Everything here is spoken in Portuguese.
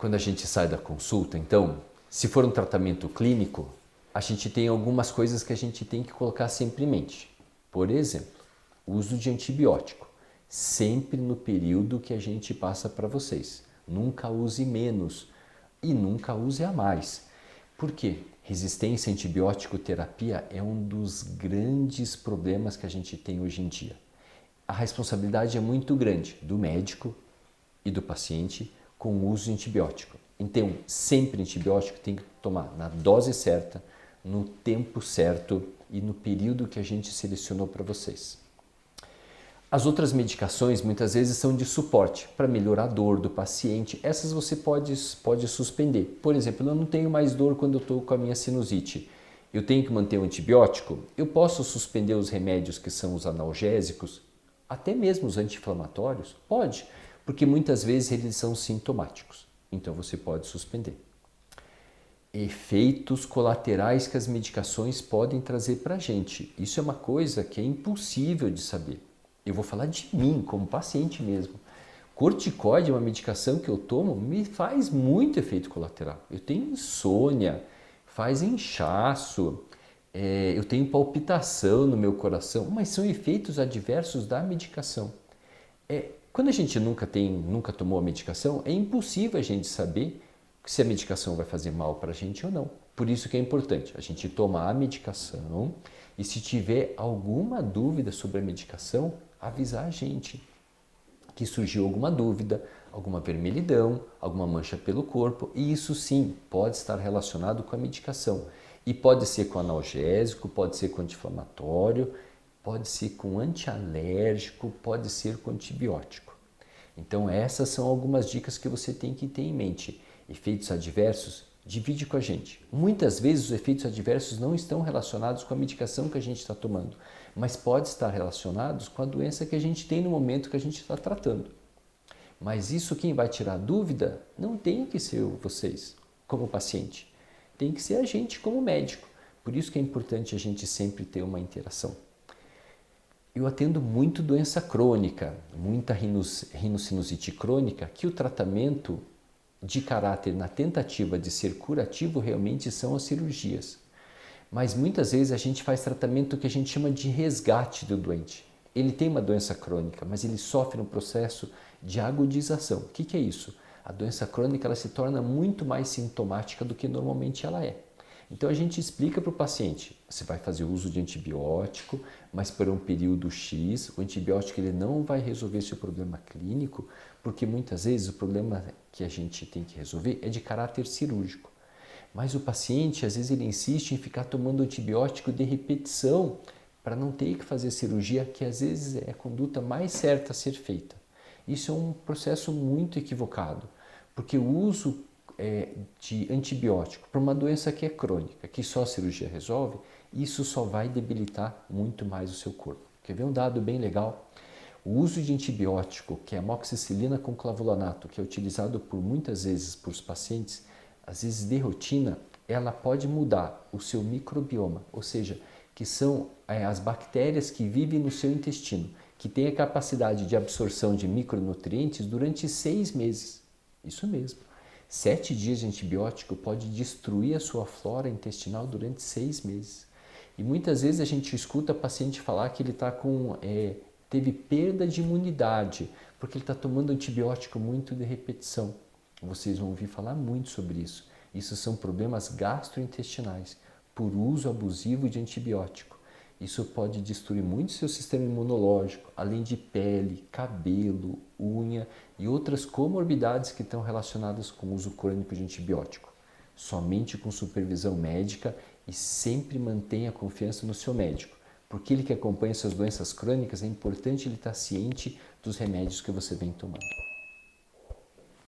Quando a gente sai da consulta, então, se for um tratamento clínico, a gente tem algumas coisas que a gente tem que colocar sempre em mente. Por exemplo, uso de antibiótico, sempre no período que a gente passa para vocês. Nunca use menos e nunca use a mais. Por quê? Resistência à antibiótico terapia é um dos grandes problemas que a gente tem hoje em dia. A responsabilidade é muito grande do médico e do paciente com o uso de antibiótico. Então, sempre antibiótico tem que tomar na dose certa, no tempo certo e no período que a gente selecionou para vocês. As outras medicações muitas vezes são de suporte para melhorar a dor do paciente. Essas você pode suspender. Por exemplo, eu não tenho mais dor quando eu estou com a minha sinusite. Eu tenho que manter o antibiótico? Eu posso suspender os remédios que são os analgésicos? Até mesmo os anti-inflamatórios? Pode, porque muitas vezes eles são sintomáticos. Então você pode suspender. Efeitos colaterais que as medicações podem trazer para a gente. Isso é uma coisa que é impossível de saber. Eu vou falar de mim, como paciente mesmo. Corticoide é uma medicação que eu tomo, me faz muito efeito colateral. Eu tenho insônia, faz inchaço, eu tenho palpitação no meu coração, mas são efeitos adversos da medicação. Quando a gente nunca tomou a medicação, é impossível a gente saber se a medicação vai fazer mal para a gente ou não. Por isso que é importante a gente tomar a medicação e se tiver alguma dúvida sobre a medicação, avisar a gente que surgiu alguma dúvida, alguma vermelhidão, alguma mancha pelo corpo, e isso sim pode estar relacionado com a medicação. E pode ser com analgésico, pode ser com anti-inflamatório, pode ser com antialérgico, pode ser com antibiótico. Então essas são algumas dicas que você tem que ter em mente. Efeitos adversos, divide com a gente. Muitas vezes os efeitos adversos não estão relacionados com a medicação que a gente está tomando, mas pode estar relacionados com a doença que a gente tem no momento que a gente está tratando. Mas isso quem vai tirar dúvida não tem que ser vocês, como paciente. Tem que ser a gente como médico. Por isso que é importante a gente sempre ter uma interação. Eu atendo muito doença crônica, muita rinocinusite crônica, que o tratamento de caráter na tentativa de ser curativo realmente são as cirurgias. Mas muitas vezes a gente faz tratamento que a gente chama de resgate do doente. Ele tem uma doença crônica, mas ele sofre um processo de agudização. O que é isso? A doença crônica ela se torna muito mais sintomática do que normalmente ela é. Então a gente explica para o paciente, você vai fazer uso de antibiótico, mas por um período X, o antibiótico ele não vai resolver seu problema clínico, porque muitas vezes o problema que a gente tem que resolver é de caráter cirúrgico. Mas o paciente, às vezes, ele insiste em ficar tomando antibiótico de repetição para não ter que fazer cirurgia, que às vezes é a conduta mais certa a ser feita. Isso é um processo muito equivocado, porque o uso de antibiótico para uma doença que é crônica, que só a cirurgia resolve, isso só vai debilitar muito mais o seu corpo. Quer ver um dado bem legal? O uso de antibiótico, que é amoxicilina com clavulanato, que é utilizado por muitas vezes por os pacientes, às vezes de rotina, ela pode mudar o seu microbioma, ou seja, que são as bactérias que vivem no seu intestino, que têm a capacidade de absorção de micronutrientes durante 6 meses. Isso mesmo. 7 dias de antibiótico pode destruir a sua flora intestinal durante 6 meses. E muitas vezes a gente escuta o paciente falar que ele teve perda de imunidade, porque ele está tomando antibiótico muito de repetição. Vocês vão ouvir falar muito sobre isso. Isso são problemas gastrointestinais por uso abusivo de antibiótico. Isso pode destruir muito seu sistema imunológico, além de pele, cabelo, unha e outras comorbidades que estão relacionadas com o uso crônico de antibiótico. Somente com supervisão médica e sempre mantenha confiança no seu médico, porque ele que acompanha suas doenças crônicas é importante ele estar ciente dos remédios que você vem tomando.